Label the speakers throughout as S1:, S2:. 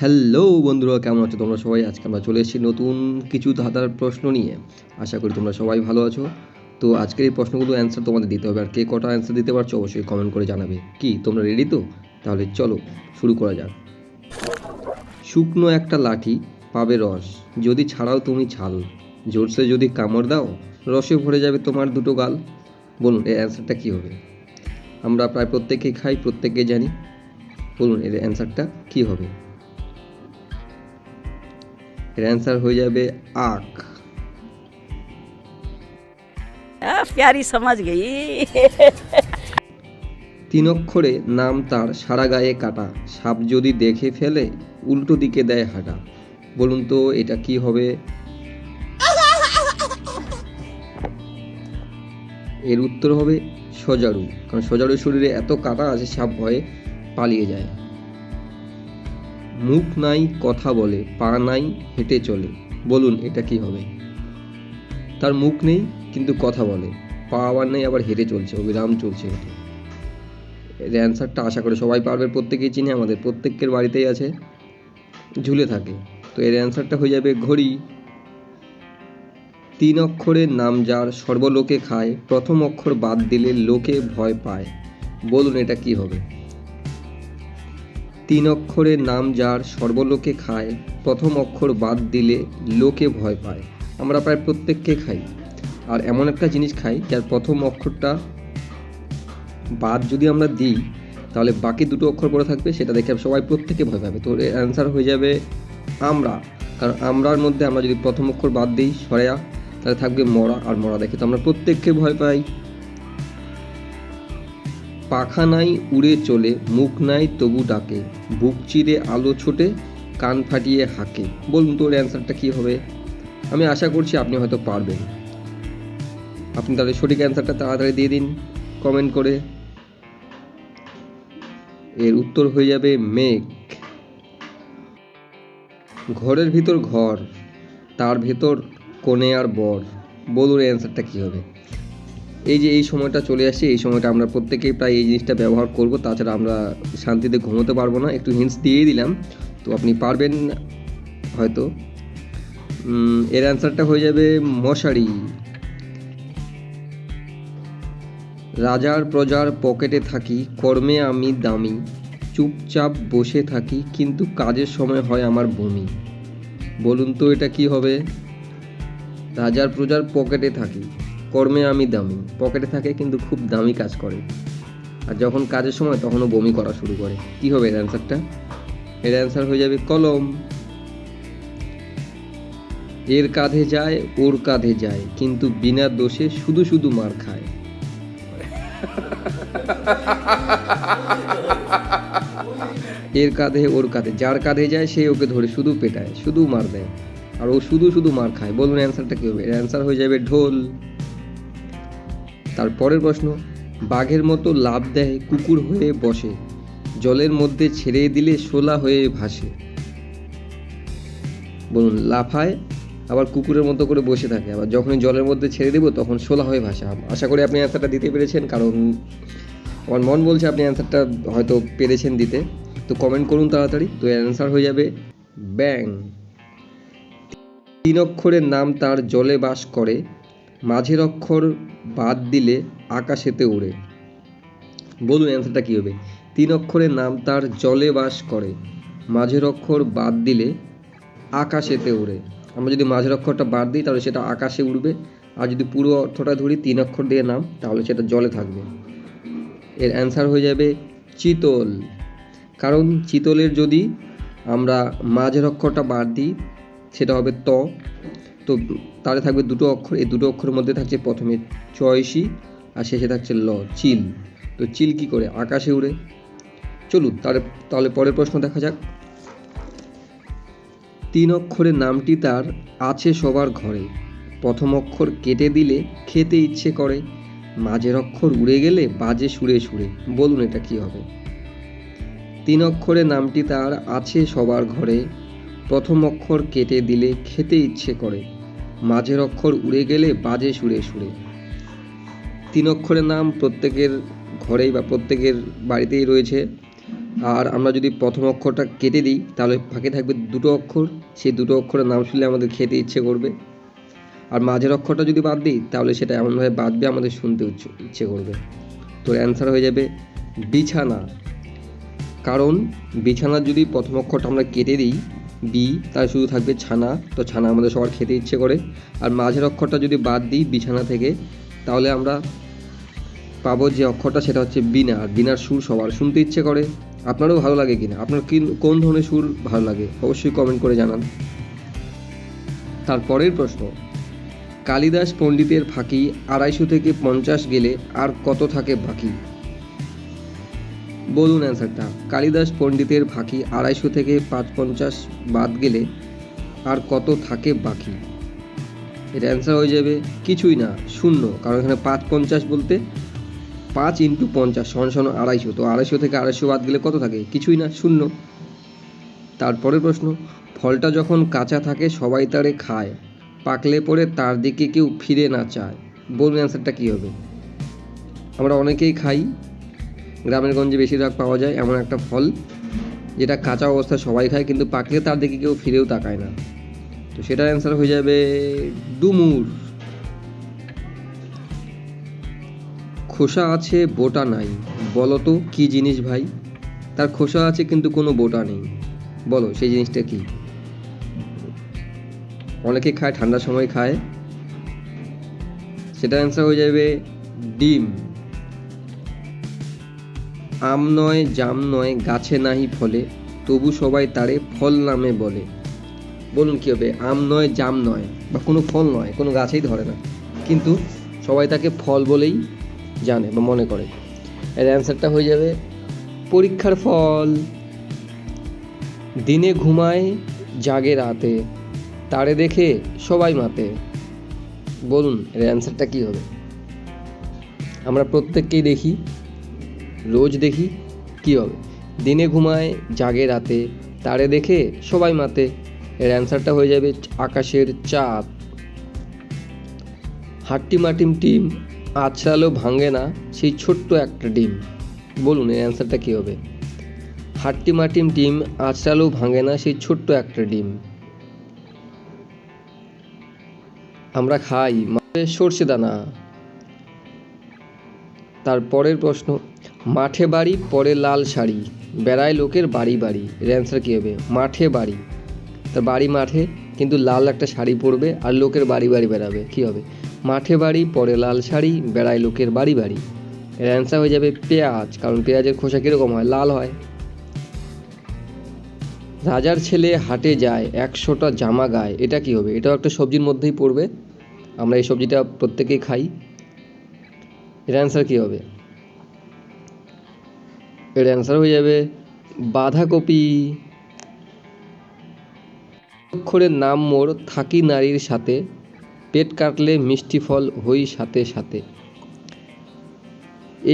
S1: Hello বন্ধুরা, কেমন আছো তোমরা সবাই? আজকে আমরা চলে এসেছি নতুন কিছু ধাঁধার প্রশ্ন নিয়ে। আশা করি তোমরা সবাই ভালো আছো। তো আজকের এই প্রশ্নগুলো অ্যান্সার তোমাদের দিতে হবে, আর কে কটা অ্যান্সার দিতে পারছো অবশ্যই কমেন্ট করে জানাবে। কি তোমরা রেডি তো? তাহলে চলো শুরু করা যাক। শুকনো একটা লাঠি, পাবে রস, যদি ছাড়াও তুমি ছাল, জোরসে যদি কামড় দাও, রসে ভরে যাবে তোমার দুটো গাল। বলুন এর অ্যান্সারটা কী হবে? আমরা প্রায় প্রত্যেকেই খাই, প্রত্যেকেই জানি। বলুন এর অ্যান্সারটা কী হবে? এর অ্যান্সার হয়ে যাবে আখ।
S2: प्यारी समझ गई।
S1: 3 অক্ষরে নাম তার, সারা গায়ে কাটা, সাপ যদি দেখে ফেলে উল্টো দিকে দেয় হাঁটা। বলুন তো এটা কি হবে? এর উত্তর হবে সজারু, কারণ সজারুর শরীরে এত কাটা আছে সাপ ভয়ে পালিয়ে যায়। মুখ নাই কথা বলে, পা নাই হেঁটে চলে। বলুন এটা কি হবে? তার মুখ নেই কিন্তু কথা বলে, পা আবার নেই, আবার হেঁটে চলছে, অবিরাম চলছে হেঁটে। এর অ্যান্সারটা আশা করি সবাই পারবে, প্রত্যেকেই চিনি, আমাদের প্রত্যেকের বাড়িতেই আছে, ঝুলে থাকে। তো এর অ্যান্সারটা হয়ে যাবে ঘড়ি। 3 অক্ষরের নাম যার, সর্বলোকে খায়, প্রথম অক্ষর বাদ দিলে লোকে ভয় পায়। বলুন এটা কি হবে? 3 অক্ষরের নাম যার, সর্বলোকে খায়, প্রথম অক্ষর বাদ দিলে লোকে ভয় পায়। আমরা প্রায় প্রত্যেককে খাই, আর এমন একটা জিনিস খাই যার প্রথম অক্ষরটা বাদ যদি আমরা দিই তাহলে বাকি দুটো অক্ষর পড়ে থাকবে, সেটা দেখে সবাই প্রত্যেকে ভয় পাবে। তো এর অ্যান্সার হয়ে যাবে আমরা, কারণ আমরার মধ্যে আমরা যদি প্রথম অক্ষর বাদ দিই সরেয়া, তাহলে থাকবে মরা, আর মরা দেখে তো আমরা প্রত্যেককে ভয় পাই। পাখা নাই উড়ে চলে, মুখ নাই তবু ডাকে, বুক চিরে আলো ছোটে, কান ফাটিয়ে হাঁকে। বলুন তো ওর অ্যান্সারটা কী হবে? আমি আশা করছি আপনি হয়তো পারবেন। আপনি তাহলে সঠিক অ্যান্সারটা তাড়াতাড়ি দিয়ে দিন কমেন্ট করে। এর উত্তর হয়ে যাবে মেঘ। ঘরের ভিতর ঘর, তার ভেতর কনে আর বর। বলুন অ্যান্সারটা কী হবে? এই যে এই সময়টা চলে আসছে, এই সময়টা আমরা প্রত্যেকেই প্রায় এই জিনিসটা ব্যবহার করব, তাছাড়া আমরা শান্তিতে ঘুমোতে পারবো না। একটু হিন্টস দিয়েই দিলাম, তো আপনি পারবেন হয়তো। এর অ্যান্সারটা হয়ে যাবে মশারি। রাজার প্রজার পকেটে থাকি, কর্মে আমি দামি, চুপচাপ বসে থাকি কিন্তু কাজের সময় হয় আমার বমি। বলুন তো এটা কি হবে? রাজার প্রজার পকেটে থাকি, কর্মে আমি দামি, পকেটে থাকে কিন্তু খুব দামি কাজ করে, আর যখন কাজের সময় তখনও বমি করা শুরু করে। কি হবে এর অ্যান্সারটা? এর অ্যান্সার হয়ে যাবে কলম। এর কাঁধে যায় ওর কাঁধে যায়, কিন্তু বিনা দোষে শুধু শুধু মার খায়। এর কাঁধে ওর কাঁধে, যার কাঁধে যায় সে ওকে ধরে শুধু পেটায়, শুধু মার দেয়, আর ও শুধু শুধু মার খায়। বলুন অ্যান্সারটা কী হবে? এর অ্যান্সার হয়ে যাবে ঢোল। তারপরের প্রশ্ন, বাঘের মতো লাফ দেয় কুকুর হয়ে বসে, জলের মধ্যে ছেড়ে দিলে শোলা হয়ে ভাসে। বলুন, লাফায় আবার কুকুরের মতো করে বসে থাকে, আবার যখনই জলের মধ্যে ছেড়ে দেবো তখন শোলা হয়ে ভাসে। আশা করি আপনি অ্যান্সারটা দিতে পেরেছেন, কারণ আমার মন বলছে আপনি অ্যান্সারটা হয়তো পেরেছেন দিতে। তো কমেন্ট করুন তাড়াতাড়ি। তো এর অ্যান্সার হয়ে যাবে ব্যাং। 3 অক্ষরের নাম তার, জলে বাস করে, মাঝের অক্ষর বাদ দিলে আকাশেতে উড়ে। বলুন অ্যান্সারটা কী হবে? 3 অক্ষরের নাম তার, জলে বাস করে, মাঝের অক্ষর বাদ দিলে আকাশেতে উড়ে। আমরা যদি মাঝের অক্ষরটা বাদ দিই তাহলে সেটা আকাশে উড়বে, আর যদি পুরো অর্থটা ধরি 3 অক্ষর দিয়ে নাম, তাহলে সেটা জলে থাকবে। এর অ্যান্সার হয়ে যাবে চিতল, কারণ চিতলের যদি আমরা মাঝের অক্ষরটা বাদ দিই সেটা হবে ত, তো তাহলে থাকবে দুটো অক্ষর, এই দুটো অক্ষরের মধ্যে থাকছে প্রথমে চয়সি আর শেষে থাকছে ল, চিল। তো চিল কি করে? আকাশে উড়ে। চলুন তাহলে পরের প্রশ্ন দেখা যাক। 3 অক্ষরের নামটি তার, আছে সবার ঘরে, প্রথম অক্ষর কেটে দিলে খেতে ইচ্ছে করে, মাঝের অক্ষর উড়ে গেলে বাজে সুরে সুরে। বলুন এটা কি হবে? 3 অক্ষরের নামটি তার, আছে সবার ঘরে, প্রথম অক্ষর কেটে দিলে খেতে ইচ্ছে করে, মাঝের অক্ষর উড়ে গেলে বাজে সুরে সুরে। 3 অক্ষরের নাম প্রত্যেকের ঘরেই বা প্রত্যেকের বাড়িতেই রয়েছে, আর আমরা যদি প্রথম অক্ষরটা কেটে দিই তাহলে ফাঁকে থাকবে দুটো অক্ষর, সেই দুটো অক্ষরের নাম শুনলে আমাদের খেতে ইচ্ছে করবে। আর মাঝের অক্ষরটা যদি বাদ দিই তাহলে সেটা এমনভাবে বাঁধবে আমাদের শুনতে ইচ্ছে করবে। তো অ্যান্সার হয়ে যাবে বিছানা। কারণ বিছানার যদি প্রথম অক্ষরটা আমরা কেটে দিই বি, তাহলে শুধু থাকবে ছানা, তো ছানা আমাদের সবার খেতে ইচ্ছে করে। আর মাঝের অক্ষরটা যদি বাদ দিই বিছানা থেকে তাহলে আমরা পাবো যে অক্ষরটা সেটা হচ্ছে বিনা। আর বিনার সুর সবার শুনতে ইচ্ছে করে। আপনারও ভালো লাগে কিনা, আপনার কোন ধরনের সুর ভালো লাগে অবশ্যই কমেন্ট করে জানান। তারপরের প্রশ্ন, কালিদাস পণ্ডিতের ফাঁকি 250 থেকে 50 গেলে আর কত থাকে বাকি? বলুন অ্যান্সারটা। কালিদাস পণ্ডিতের ফাঁকি 250 থেকে 550 বাদ গেলে আর কত থাকে বাকি? এটা অ্যান্সার হয়ে যাবে কিছুই না, শূন্য। কারণ এখানে 550 বলতে 5 × 50 = 250। তো 250 থেকে 250 বাদ গেলে কত থাকে? কিছুই না, শূন্য। তারপরের প্রশ্ন, ফলটা যখন কাঁচা থাকে সবাই তারে খায়, পাকলে পরে তার দিকে কেউ ফিরে না চায়। বলুন অ্যান্সারটা কী হবে? আমরা অনেকেই খাই, গ্রামের গঞ্জে বেশিরভাগ পাওয়া যায় এমন একটা ফল যেটা কাঁচা অবস্থায় সবাই খায়, কিন্তু পাকলে তার দিকে কেউ ফিরেও তাকায় না। তো সেটার অ্যান্সার হয়ে যাবে ডুমুর। খোসা আছে বোটা নাই, বলো তো কী জিনিস ভাই? তার খোসা আছে কিন্তু কোনো বোটা নেই, বলো সেই জিনিসটা কি? অনেকে খায়, ঠান্ডার সময় খায়, সেটা অ্যান্সার হয়ে যাবে ডিম। আম নয় জাম নয় গাছে নাহি ফলে, তবু সবাই তারে ফল নামে বলে। বলুন কী হবে? আম নয় জাম নয় বা কোনো ফল নয়, কোনো গাছেই ধরে না, কিন্তু সবাই তাকে ফল বলেই জানে বা মনে করে। এর অ্যান্সারটা হয়ে যাবে পরীক্ষার ফল। দিনে ঘুমায় জাগে রাতে, তারে দেখে সবাই মাতে। বলুন এর অ্যান্সারটা কী হবে? আমরা প্রত্যেককেই দেখি, রোজ দেখি, কী হবে? দিনে ঘুমায় জাগে রাতে, তারে দেখে সবাই মাতে। এর অ্যান্সারটা হয়ে যাবে আকাশের চাঁদ। হাট্টিমাটিম টিম আছড়ালো ভাঙে না সেই ছোট্ট একটা ডিম। বলুন এর অ্যান্সারটা কী হবে? হাট্টিমাটিম টিম আছড়ালো ভাঙে না সেই ছোট্ট একটা ডিম। আমরা খাই সর্ষে দানা। তারপরের প্রশ্ন, মাঠে বাড়ি পরে লাল শাড়ি, বেড়ায় লোকের বাড়ি বাড়ি। এর অ্যান্সার কী হবে? মাঠে বাড়ি, তার বাড়ি মাঠে, কিন্তু লাল একটা শাড়ি পরবে আর লোকের বাড়ি বাড়ি বেড়াবে, কী হবে? মাঠে বাড়ি পরে লাল শাড়ি, বেড়ায় লোকের বাড়ি বাড়ি। এর অ্যান্সার হয়ে যাবে পেঁয়াজ। কারণ পেঁয়াজের খোসা কীরকম হয়? লাল হয়। রাজার ছেলে হাটে যায় 100টা জামা গায়, এটা কী হবে? এটাও একটা সবজির মধ্যেই পড়বে, আমরা এই সবজিটা প্রত্যেকেই খাই। এর অ্যান্সার কী হবে? এর অ্যান্সার হয়ে যাবে বাঁধাকপি। অক্ষরের নাম মোর থাকি নারীর সাথে, পেট কাটলে মিষ্টি ফল হই সাথে সাথে।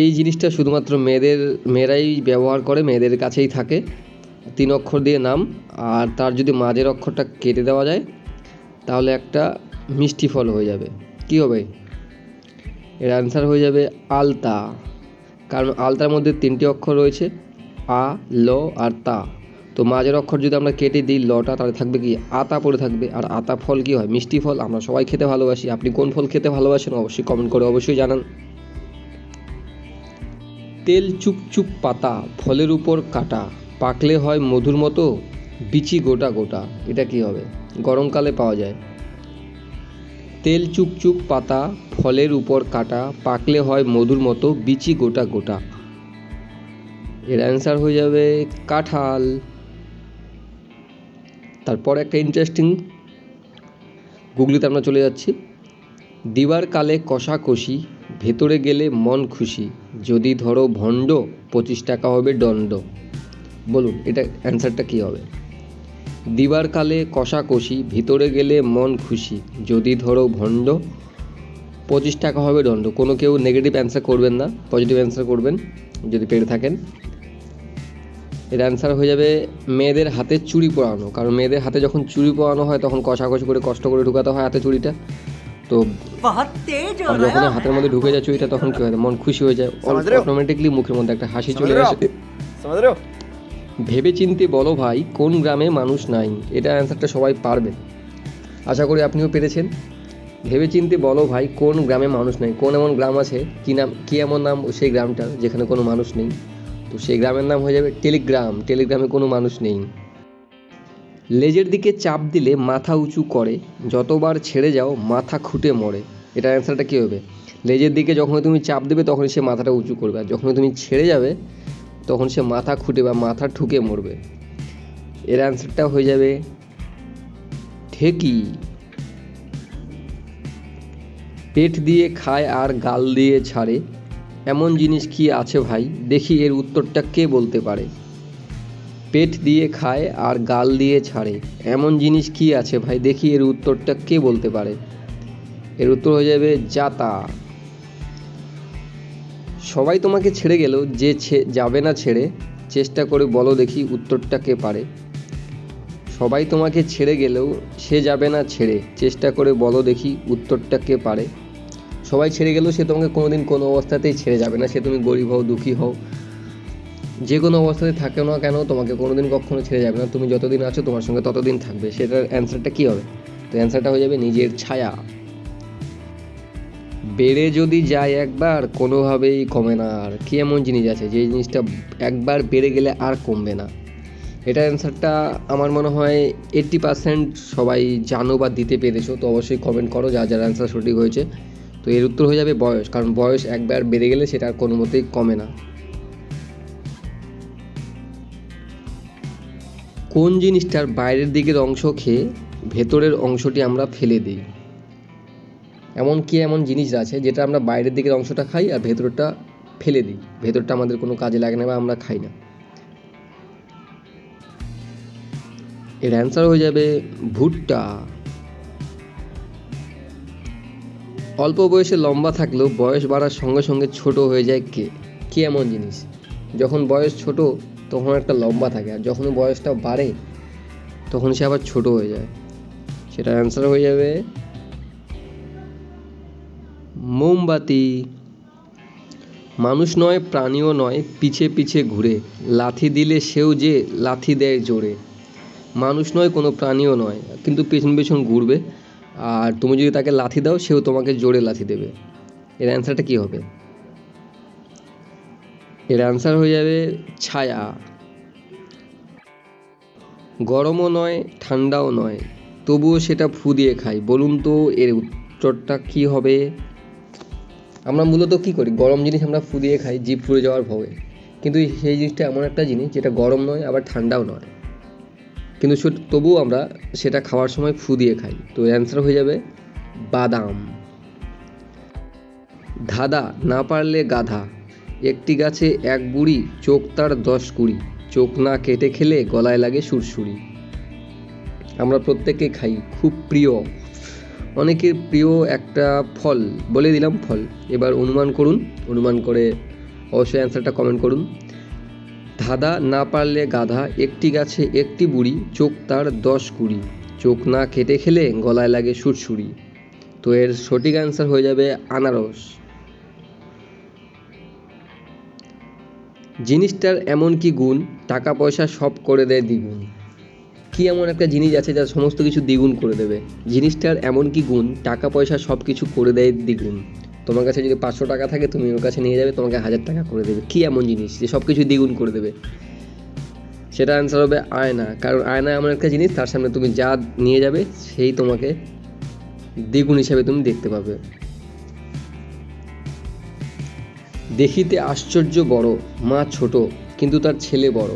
S1: এই জিনিসটা শুধুমাত্র মেয়েরাই ব্যবহার করে, মেয়েদের কাছেই থাকে। 3 অক্ষর দিয়ে নাম, আর তার যদি মাঝের অক্ষরটা কেটে দেওয়া যায় তাহলে একটা মিষ্টি ফল হয়ে যাবে। কী হবে? এর অ্যান্সার হয়ে যাবে আলতা। কারণ আলতার মধ্যে 3টি অক্ষর রয়েছে, আ, ল আর তা। তো মাঝের অক্ষর যদি আমরা কেটে দিই লটা, তাহলে থাকবে কি? আতা পড়ে থাকবে। আর আতা ফল কী হয়? মিষ্টি ফল। আমরা সবাই খেতে ভালোবাসি। আপনি কোন ফল খেতে ভালোবাসেন অবশ্যই কমেন্ট করে অবশ্যই জানান। তেল চুপচুপ পাতা, ফলের উপর কাটা, পাকলে হয় মধুর মতো, বিচি গোটা গোটা। এটা কী হবে? গরমকালে পাওয়া যায়। তেল চুপচুপ পাতা, ফলের উপর কাটা, পাকলে হয় মধুর মতো, বিচি গোটা গোটা। এর অ্যান্সার হয়ে যাবে কাঁঠাল। তারপর একটা ইন্টারেস্টিং, গুগলিতে আমরা চলে যাচ্ছি। দিবার কালে কষাকষি, ভেতরে গেলে মন খুশি, যদি ধরো ভণ্ড 25 টাকা হবে দণ্ড। বলুন এটা অ্যান্সারটা কী হবে? দিবার কালে কষাকষি, ভিতরে গেলে মন খুশি, যদি ধরো ভণ্ড 25 টাকা হবে দণ্ড। কোনো কেউ নেগেটিভ অ্যান্সার করবেন না, পজিটিভ অ্যান্সার করবেন যদি পেরে থাকেন। এর অ্যান্সার হয়ে যাবে মেয়েদের হাতে চুড়ি পরানো। কারণ মেয়েদের হাতে যখন চুড়ি পরানো হয় তখন কষাকষি করে কষ্ট করে ঢুকাতে হয় হাতে চুড়িটা। তো যখন হাতের মধ্যে ঢুকে যায় চুড়িটা তখন কী হয়? মন খুশি হয়ে যায়, অটোমেটিকলি মুখের মধ্যে একটা হাসি চলে আসে। ভেবেচিন্তে বলো ভাই কোন গ্রামে মানুষ নাই। এটা অ্যান্সারটা সবাই পারবে, আশা করি আপনিও পেরেছেন। ভেবেচিন্তে বলো ভাই কোন গ্রামে মানুষ নেই। কোন এমন গ্রাম আছে, কী নাম, কী এমন নাম সেই গ্রামটার যেখানে কোনো মানুষ নেই? তো সেই গ্রামের নাম হয়ে যাবে টেলিগ্রাম। টেলিগ্রামে কোনো মানুষ নেই। লেজের দিকে চাপ দিলে মাথা উঁচু করে, যতবার ছেড়ে যাও মাথা খুঁটে মরে। এটার অ্যান্সারটা কী হবে? লেজের দিকে যখন তুমি চাপ দেবে তখন সে মাথাটা উঁচু করবে, আর যখন তুমি ছেড়ে যাবে তখন সে মাথা খুঁটে বা মাথা ঠুকে মরবে। এর অ্যান্সারটা হয়ে যাবে ঢেকি। পেট দিয়ে খায় আর গাল দিয়ে ছাড়ে, এমন জিনিস কি আছে ভাই, দেখি এর উত্তরটা কে বলতে পারে? পেট দিয়ে খায় আর গাল দিয়ে ছাড়ে, এমন জিনিস কি আছে ভাই, দেখি এর উত্তরটা কে বলতে পারে? এর উত্তর হয়ে যাবে জাতা। সবাই তোমাকে ছেড়ে গেলেও যে যাবে না ছেড়ে, চেষ্টা করে বলো দেখি উত্তরটা কে পারে? সবাই তোমাকে ছেড়ে গেলেও সে যাবে না ছেড়ে, চেষ্টা করে বলো দেখি উত্তরটা কে পারে? সবাই ছেড়ে গেলেও সে তোমাকে কোনোদিন কোনো অবস্থাতেই ছেড়ে যাবে না। সে তুমি গরিব হও, দুঃখী হও, যে কোনো অবস্থাতে থাকেও না কেন, তোমাকে কোনোদিন কখনো ছেড়ে যাবে না। তুমি যতদিন আছো তোমার সঙ্গে ততদিন থাকবে। সেটার অ্যান্সারটা কী হবে? তো অ্যান্সারটা হয়ে যাবে নিজের ছায়া। বেড়ে যদি যায় একবার কোনোভাবেই কমে না আর। কী এমন জিনিস আছে যে জিনিসটা একবার বেড়ে গেলে আর কমবে না? এটার অ্যান্সারটা আমার মনে হয় 80% সবাই জানো বা দিতে পেরেছো। তো অবশ্যই কমেন্ট করো যার যার অ্যান্সার সঠিক হয়েছে। তো এর উত্তর হয়ে যাবে বয়স, কারণ বয়স একবার বেড়ে গেলে সেটা আর কোনো মতেই কমে না। কোন জিনিসটার বাইরের দিকের অংশ খেয়ে ভেতরের অংশটি আমরা ফেলে দিই? এমন কি এমন জিনিস আছে যেটা আমরা বাইরের দিকের অংশটা খাই আর ভেতরটা ফেলে দিই? ভেতরটা আমাদের কোনো কাজে লাগে না বা আমরা খাই না। এর অ্যান্সার হয়ে যাবে ভুট্টা। অল্প বয়সে লম্বা থাকলেও বয়স বাড়ার সঙ্গে সঙ্গে ছোট হয়ে যায় কে? কি এমন জিনিস যখন বয়স ছোট তখন একটা লম্বা থাকে, আর যখন বয়সটা বাড়ে তখন সে আবার ছোট হয়ে যায়? সেটার অ্যান্সার হয়ে যাবে মোমবাতি। মানুষ নয় প্রাণীও নয়, পিছে পিছে ঘুরে, লাথি দিলে সেও যে লাথি দেয় জোরে। মানুষ নয়, কোনো প্রাণীও নয়, কিন্তু পেছন পেছন ঘুরবে, আর তুমি যদি তাকে লাথি দাও সেও তোমাকে জোরে লাথি দেবে। এর অ্যান্সারটা কী হবে? এর অ্যান্সার হয়ে যাবে ছায়া। গরমও নয় ঠান্ডাও নয়, তবুও সেটা ফু দিয়ে খাই। বলুন তো এর উত্তরটা কী হবে? আমরা মূলত কী করি, গরম জিনিস আমরা ফু দিয়ে খাই জিভ পুড়ে যাওয়ার ভয়ে, কিন্তু সেই জিনিসটা এমন একটা জিনিস যেটা গরম নয় আবার ঠান্ডাও নয়, কিন্তু তবুও আমরা সেটা খাওয়ার সময় ফু দিয়ে খাই। তো অ্যান্সার হয়ে যাবে বাদাম। ধাঁধা না পারলে গাধা, একটি গাছে এক বুড়ি, চোখ তার 10-20, চোখ না কেটে খেলে গলায় লাগে সুরসুরি। আমরা প্রত্যেকে খাই, খুব প্রিয়, অনেকের প্রিয় একটা ফল। বলে দিলাম ফল, এবার অনুমান করুন, অনুমান করে অবশ্যই অ্যান্সারটা কমেন্ট করুন। ধাঁধা না পারলে গাধা, একটি গাছে একটি বুড়ি, চোখ তার 10-20, চোখ না কেটে খেলে গলায় লাগে সুরসুরি। তো এর সঠিক অ্যান্সার হয়ে যাবে আনারস। জিনিসটার এমন কি গুণ, টাকা পয়সা সব করে দেয় দ্বিগুণ। কি এমন একটা জিনিস আছে যা সমস্ত কিছু দ্বিগুণ করে দেবে? জিনিসটার এমন কি গুণ, টাকা পয়সা সব কিছু করে দেয় দ্বিগুণ। তোমার কাছে যদি 500 টাকা থাকে তুমি ওর কাছে নিয়ে যাবে, তোমাকে 1000 টাকা করে দেবে। কি এমন জিনিস যে সব কিছু দ্বিগুণ করে দেবে? সেটা অ্যান্সার হবে আয়না, কারণ আয়না এমন একটা জিনিস তার সামনে তুমি যা নিয়ে যাবে সেই তোমাকে দ্বিগুণ হিসাবে তুমি দেখতে পাবে। দেখিতে আশ্চর্য বড়, মা ছোট কিন্তু তার ছেলে বড়।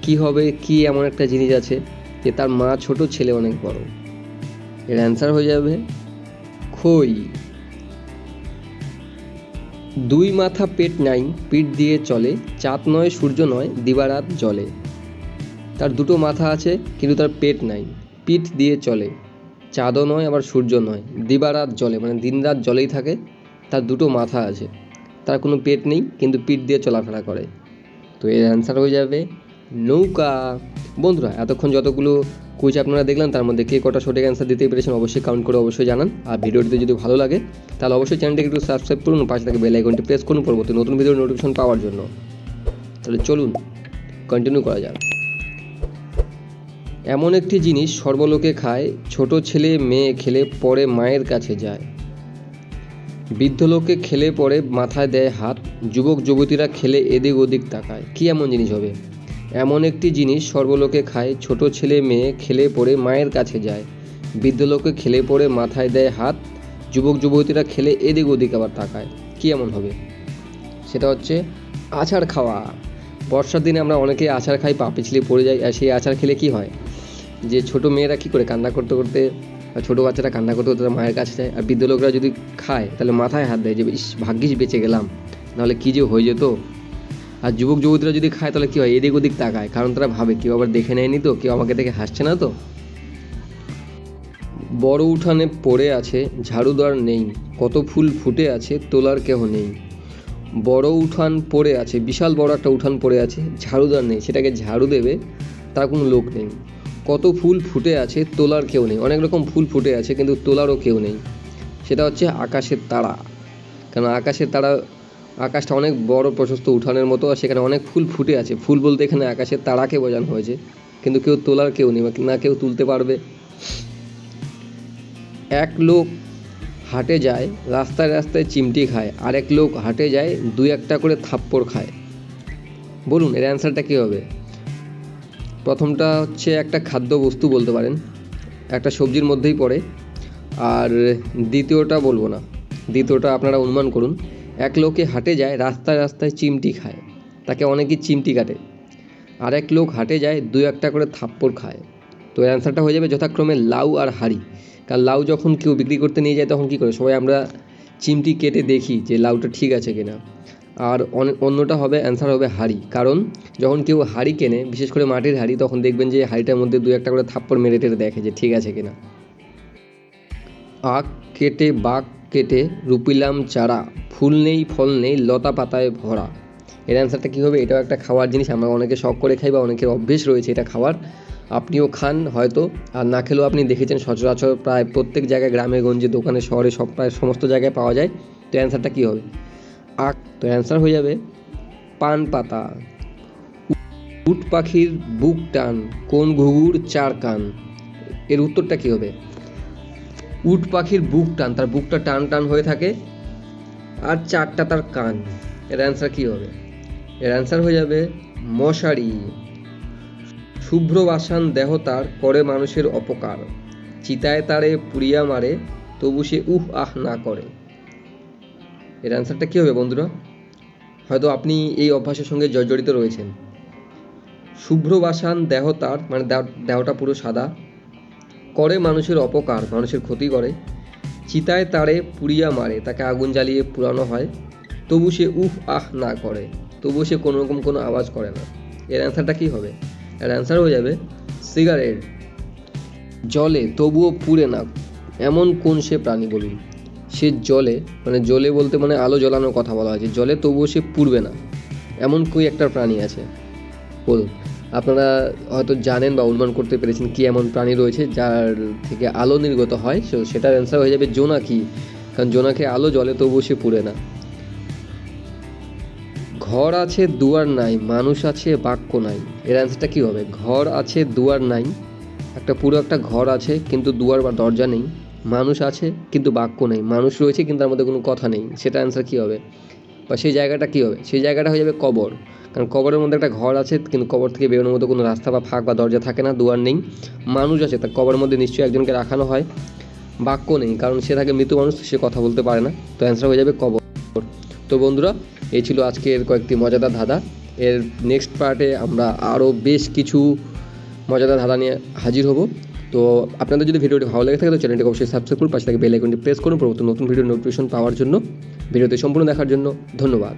S1: কি হবে, কি এমন একটা জিনিস আছে যে তার মা ছোট ছেলে অনেক বড়? এর অ্যান্সার হয়ে যাবে খই। দুই মাথা পেট নাই, পিঠ দিয়ে চলে, চাঁদ নয় সূর্য নয়, দিবারাত জলে। তার দুটো মাথা আছে কিন্তু তার পেট নাই, পিঠ দিয়ে চলে, চাঁদও নয় আবার সূর্য নয়, দিবারাত জলে, মানে দিনরাত জলেই থাকে। তার দুটো মাথা আছে, তার কোনো পেট নেই কিন্তু পিঠ দিয়ে চলাফেরা করে। তো এর অ্যান্সার হয়ে যাবে নৌকা। বন্ধুরা, এতক্ষণ যতগুলো কুইজ আপনারা দেখলেন তার মধ্যে কে কটা সঠিক অ্যান্সার দিতে পেরেছেন অবশ্যই কাউন্ট করে অবশ্যই জানান। আর ভিডিওটি যদি ভালো লাগে তাহলে অবশ্যই চ্যানেলটিকে একটু সাবস্ক্রাইব করুন, পাশে থাকা বেল আইকনটি প্রেস করুন পরবর্তী নতুন ভিডিওর নোটিফিকেশন পাওয়ার জন্য। তাহলে চলুন কন্টিনিউ করা যাক। এমন একটি জিনিস সর্বলোকে খায়, ছোট ছেলে মেয়ে খেলে পরে মায়ের কাছে যায়। বৃদ্ধ লোকে খেলে পরে মাথায় দেয় হাত, যুবক যুবতীরা খেলে এদিক ওদিক তাকায়। কি এমন জিনিস হবে? এমন একটি জিনিস সর্বলোকে খায়, ছোট ছেলে মেয়ে খেলে পরে মায়ের কাছে যায়। বৃদ্ধ লোকে খেলে পরে মাথায় দেয় হাত, যুবক যুবতীরা খেলে এদিক ওদিক আবার তাকায়। কি এমন হবে? সেটা হচ্ছে আছাড় খাওয়া। বর্ষার দিনে আমরা অনেকেই আছাড় খাই, পা পিছলে পড়ে যাই। আর সেই আছাড় খেলে কি হয়, যে ছোট মেয়েরা কী করে কান্না করতে করতে, ছোটো বাচ্চারা কান্না করতে করতে তারা মায়ের কাছে যায়। আর বৃদ্ধ লোকরা যদি খায় তাহলে মাথায় হাত দেয় যে ইস ভাগ্যিস বেঁচে গেলাম, নাহলে কী যে হয়ে যেত। আর যুবক যুবতীরা যদি খায় তাহলে কী হয়, এদিক ওদিক তাকায়, কারণ তারা ভাবে কেউ আবার দেখে নেয়নি তো, কেউ আমাকে দেখে হাসছে না তো। বড় উঠানে পড়ে আছে, ঝাড়ুদার নেই, কত ফুল ফুটে আছে, তোলার কেহ নেই। বড় উঠান পড়ে আছে, বিশাল বড় একটা উঠান পড়ে আছে, ঝাড়ুদার নেই, সেটাকে ঝাড়ু দেবে তার কোনো লোক নেই। কত ফুল ফুটে আছে, তোলার কেউ নেই। অনেক রকম ফুল ফুটে আছে কিন্তু তোলারও কেউ নেই। সেটা হচ্ছে আকাশের তারা। কারণ আকাশের তারা, আকাশটা অনেক বড় প্রশস্ত উঠানের মতো, আর সেখানে অনেক ফুল ফুটে আছে। ফুল বলতে এখানে আকাশের তারাকে বোঝানো হয়েছে, কিন্তু কেউ তোলার কেউ নেই, না কেউ তুলতে পারবে। এক লোক হাটে যায়, রাস্তায় রাস্তায় চিমটি খায়, আর এক লোক হাটে যায়, দুই একটা করে থাপ্পড় খায়। বলুন এর অ্যান্সারটা কী হবে? প্রথমটা হচ্ছে একটা খাদ্য বস্তু বলতে পারেন, একটা সবজির মধ্যেই পড়ে। আর দ্বিতীয়টা বলবো না, দ্বিতীয়টা আপনারা অনুমান করুন। এক লোকে হাটে যায়, রাস্তায় রাস্তায় চিমটি খায়, তাকে অনেকেই চিমটি কাটে। আর এক লোক হাটে যায়, দুই একটা করে থাপ্পড় খায়। তো এর অ্যান্সারটা হয়ে যাবে যথাক্রমে লাউ আর হাঁড়ি। কারণ লাউ যখন কেউ বিক্রি করতে নিয়ে যায় তখন কী করে, সবাই আমরা চিমটি কেটে দেখি যে লাউটা ঠিক আছে কিনা। আর অন্যটা হবে, অ্যান্সার হবে হাঁড়ি। কারণ যখন কেউ হাঁড়ি কেনে, বিশেষ করে মাটির হাঁড়ি, তখন দেখবেন যে হাঁড়িটার মধ্যে দু একটা করে থাপ্পড় মেরে টেরে দেখে যে ঠিক আছে কিনা। আখ কেটে বাঘ কেটে রুপিলাম চারা, ফুল নেই ফল নেই লতা পাতায় ভরা। এর অ্যান্সারটা কী হবে? এটাও একটা খাওয়ার জিনিস, আমরা অনেকে শখ করে খাই বা অনেকের অভ্যেস রয়েছে এটা খাওয়ার। আপনিও খান হয়তো, আর না খেলেও আপনি দেখেছেন সচরাচর প্রায় প্রত্যেক জায়গায়, গ্রামে গঞ্জে দোকানে শহরে সব প্রায় সমস্ত জায়গায় পাওয়া যায়। তো অ্যান্সারটা কী হবে? আখ। তো অ্যান্সার হয়ে যাবে পান পাতা। উট পাখির বুক টান, কোন ঘুঘুর চার কান। এর উত্তরটা কী হবে? উট পাখির বুক টান, তার বুকটা টান টান হয়ে থাকে, আর চারটা তার কান। এর অ্যান্সার কী হবে? এর অ্যান্সার হয়ে যাবে মশারি। শুভ্র বাসান দেহ তার, করে মানুষের অপকার, চিতায় তারে পুড়িয়া মারে, তবু সে উহ আহ না করে। এর অ্যান্সারটা কী হবে বন্ধুরা? হয়তো আপনি এই অভ্যাসের সঙ্গে জর্জরিত রয়েছেন। শুভ্র বাসান দেহ তার, মানে দেহটা পুরো সাদা, করে মানুষের অপকার, মানুষের ক্ষতি করে, চিতায় তারে পুড়িয়া মারে, তাকে আগুন জ্বালিয়ে পুরানো হয়, তবু সে উহ আহ না করে, তবু সে কোনো রকম কোনো আওয়াজ করে না। এর অ্যান্সারটা কী হবে? এর অ্যান্সার হয়ে যাবে সিগারেট। জলে তবুও পুড়ে না, এমন কোন সে প্রাণী বলুন? সে জলে, মানে জলে বলতে মানে আলো জ্বলানোর কথা বলা হয়েছে, জলে তবুও সে পুড়বে না, এমন কই একটা প্রাণী আছে বলুন। আপনারা হয়তো জানেন বা অনুমান করতে পেরেছেন কি এমন প্রাণী রয়েছে যার থেকে আলো নির্গত হয়। সেটার অ্যান্সার হয়ে যাবে জোনাকি। কারণ জোনাকে আলো জ্বলে তবুও সে পুড়ে না। ঘর আছে দুয়ার নাই, মানুষ আছে বাক্য নাই। এর অ্যান্সারটা কী হবে? ঘর আছে দুয়ার নাই, একটা পুরো একটা ঘর আছে কিন্তু দুয়ার বা দরজা নেই, মানুষ আছে কিন্তু বাক্য নেই, মানুষ রয়েছে কিন্তু তার মধ্যে কোনো কথা নেই। সেটা অ্যান্সার কী হবে, বা সেই জায়গাটা কী হবে? সেই জায়গাটা হয়ে যাবে কবর। কারণ কবরের মধ্যে একটা ঘর আছে কিন্তু কবর থেকে বেরোনোর মতো কোনো রাস্তা বা ফাঁক বা দরজা থাকে না, দুয়ার নেই, মানুষ আছে, তার কবরের মধ্যে নিশ্চয়ই একজনকে রাখানো হয়, বাক্য নেই কারণ সে থাকে মৃত মানুষ, সে কথা বলতে পারে না। তো অ্যান্সার হয়ে যাবে কবর। তো বন্ধুরা, এই ছিল আজকের কয়েকটি মজাদার ধাঁধা। এর নেক্সট পার্টে আমরা আরও বেশ কিছু মজাদার ধাঁধা নিয়ে হাজির হব। তো আপনাদের যদি ভিডিওটি ভালো লেগে থাকে তো চ্যানেলটিকে অবশ্যই সাবস্ক্রাইব করুন, পাশে থেকে বেল আইকনটি প্রেস করুন পরবর্তী নতুন ভিডিও নোটিফিকেশন পাওয়ার জন্য। ভিডিওটি সম্পূর্ণ দেখার জন্য ধন্যবাদ।